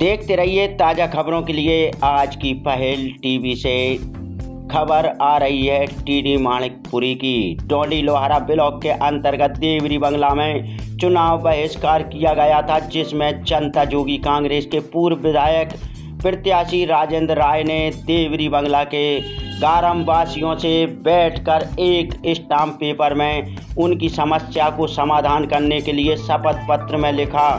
देखते रहिए ताज़ा खबरों के लिए आज की पहल टीवी से खबर आ रही है। टीडी माणिकपुरी की टोंडी लोहारा ब्लॉक के अंतर्गत देवरी बंगला में चुनाव बहिष्कार किया गया था, जिसमें जनता जोगी कांग्रेस के पूर्व विधायक प्रत्याशी राजेंद्र राय ने देवरी बंगला के गारम वासियों से बैठकर एक स्टाम्प पेपर में उनकी समस्या को समाधान करने के लिए शपथ पत्र में लिखा,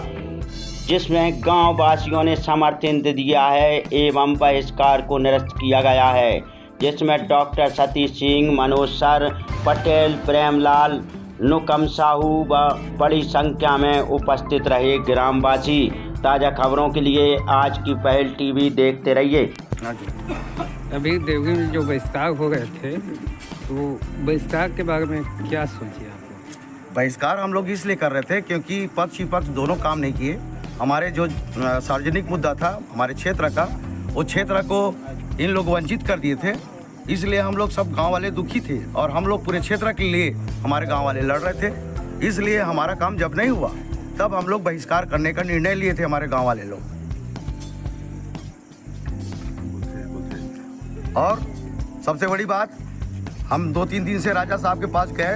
जिसमें गांव वासियों ने समर्थन दिया है एवं बहिष्कार को निरस्त किया गया है, जिसमें डॉक्टर सतीश सिंह, मनोज सर, पटेल, प्रेमलाल, नुकम साहू व बड़ी संख्या में उपस्थित रहे ग्रामवासी। ताज़ा खबरों के लिए आज की पहल टीवी देखते रहिए। अभी देवगी में जो बहिष्कार हो गए थे, तो बहिष्कार के बारे में क्या सोचिए आप? बहिष्कार हम लोग इसलिए कर रहे थे क्योंकि पक्ष विपक्ष दोनों काम नहीं किए। हमारे जो सार्वजनिक मुद्दा था हमारे क्षेत्र का, वो क्षेत्र को इन लोग वंचित कर दिए थे, इसलिए हम लोग सब गांव वाले दुखी थे और हम लोग पूरे क्षेत्र के लिए हमारे गांव वाले लड़ रहे थे। इसलिए हमारा काम जब नहीं हुआ तब हम लोग बहिष्कार करने का निर्णय लिए थे हमारे गांव वाले लोग। और सबसे बड़ी बात, हम 2-3 दिन से राजा साहब के पास गए,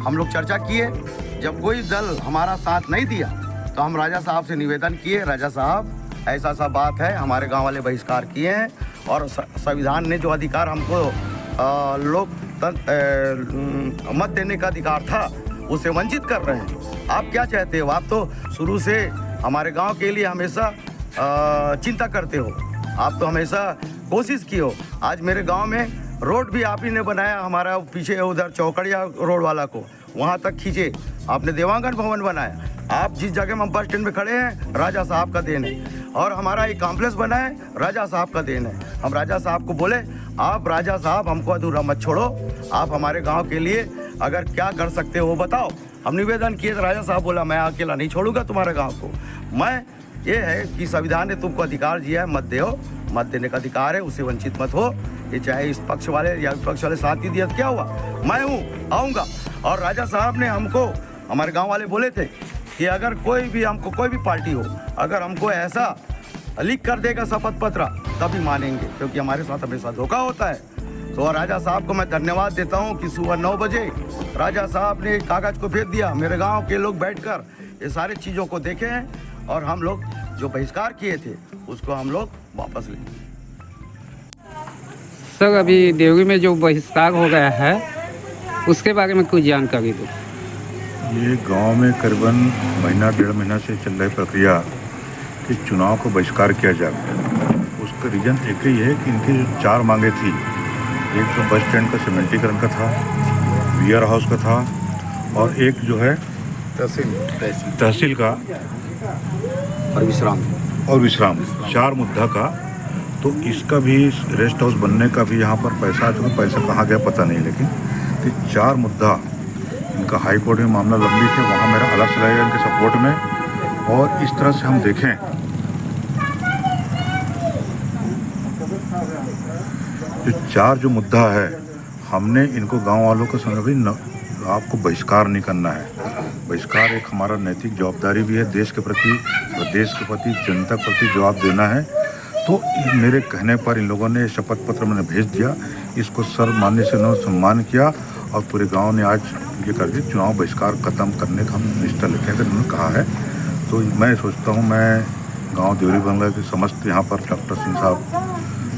हम लोग चर्चा किए। जब कोई दल हमारा साथ नहीं दिया तो हम राजा साहब से निवेदन किए, राजा साहब ऐसा सा बात है, हमारे गांव वाले बहिष्कार किए हैं और संविधान ने जो अधिकार हमको मत देने का अधिकार था उसे वंचित कर रहे हैं। आप क्या चाहते हो? आप तो शुरू से हमारे गांव के लिए हमेशा चिंता करते हो, आप तो हमेशा कोशिश की हो। आज मेरे गांव में रोड भी आप ही ने बनाया, हमारा पीछे उधर चौकड़िया रोड वाला को वहां तक खींचे, आपने देवांगन भवन बनाया। आप जिस जगह में हम बस स्टैंड में खड़े हैं राजा साहब का देन है, और हमारा एक कॉम्प्लेक्स बना है राजा साहब का देन है। हम राजा साहब को बोले, आप राजा साहब हमको अधूरा मत छोड़ो, आप हमारे गांव के लिए अगर क्या कर सकते हो बताओ। हम निवेदन किए तो राजा साहब बोला, मैं अकेला नहीं छोड़ूंगा तुम्हारे गांव को। मैं ये है कि संविधान ने तुमको अधिकार दिया है, मत दो, मत देने का अधिकार है, उससे वंचित मत हो। ये चाहे इस पक्ष वाले या विपक्ष वाले साथ ही दिया तो क्या हुआ, मैं हूँ, आऊँगा। और राजा साहब ने हमको, हमारे गाँव वाले बोले थे कि अगर कोई भी हमको, कोई भी पार्टी हो, अगर हमको ऐसा लिख कर देगा शपथ पत्र तभी मानेंगे, क्योंकि हमारे साथ हमेशा धोखा होता है। तो राजा साहब को मैं धन्यवाद देता हूं कि सुबह 9 बजे राजा साहब ने कागज को भेज दिया, मेरे गांव के लोग बैठकर ये सारी चीज़ों को देखे हैं और हम लोग जो बहिष्कार किए थे उसको हम लोग वापस लेंगे। सर, अभी देवगी में जो बहिष्कार हो गया है उसके बारे में कुछ जानकारी दो। ये गांव में करीबन महीना 1.5 महीना से चल रही प्रक्रिया कि चुनाव को बहिष्कार किया जाए। उसका रीज़न एक ही है कि इनकी जो 4 मांगे थी, एक तो बस स्टैंड का सीमेंटीकरण का था, वियर हाउस का था, और एक जो है तहसील का और विश्राम 4 मुद्दा का। तो इसका भी रेस्ट हाउस बनने का भी यहाँ पर पैसा, जो पैसा कहाँ गया पता नहीं, लेकिन तो 4 मुद्दा इनका हाई कोर्ट में मामला लंबित है, वहाँ मेरा अलग चला गया इनके सपोर्ट में। और इस तरह से हम देखें, जो 4 जो मुद्दा है, हमने इनको गांव वालों को समझा भी आपको बहिष्कार नहीं करना है। बहिष्कार एक हमारा नैतिक जवाबदारी भी है, देश के प्रति, प्रदेश के प्रति, जनता के प्रति जवाब देना है। तो मेरे कहने पर इन लोगों ने शपथ पत्र मैंने भेज दिया, इसको सर्वमान्य से उन्होंने सम्मान किया और पूरे गांव ने आज ये करके चुनाव बहिष्कार खत्म करने का हम निष्ठा लेते हैं, उन्होंने कहा है। तो मैं सोचता हूँ, मैं गांव देवरी बंगला के समस्त यहाँ पर डॉक्टर सिंह साहब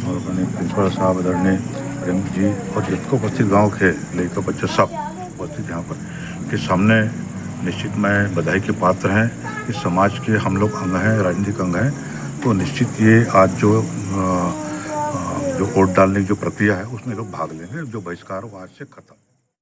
और अपने प्रिंसिपल साहब आदरणीय प्रेम जी और जितने उपस्थित गाँव के लड़का बच्चे सब उपस्थित यहाँ पर के सामने निश्चित मैं बधाई के पात्र हैं कि समाज के हम लोग अंग हैं, राजनीतिक अंग हैं। तो निश्चित ये आज जो वोट डालने की जो प्रक्रिया है उसमें लोग भाग लेंगे। जो बहिष्कार हो आज से खत्म।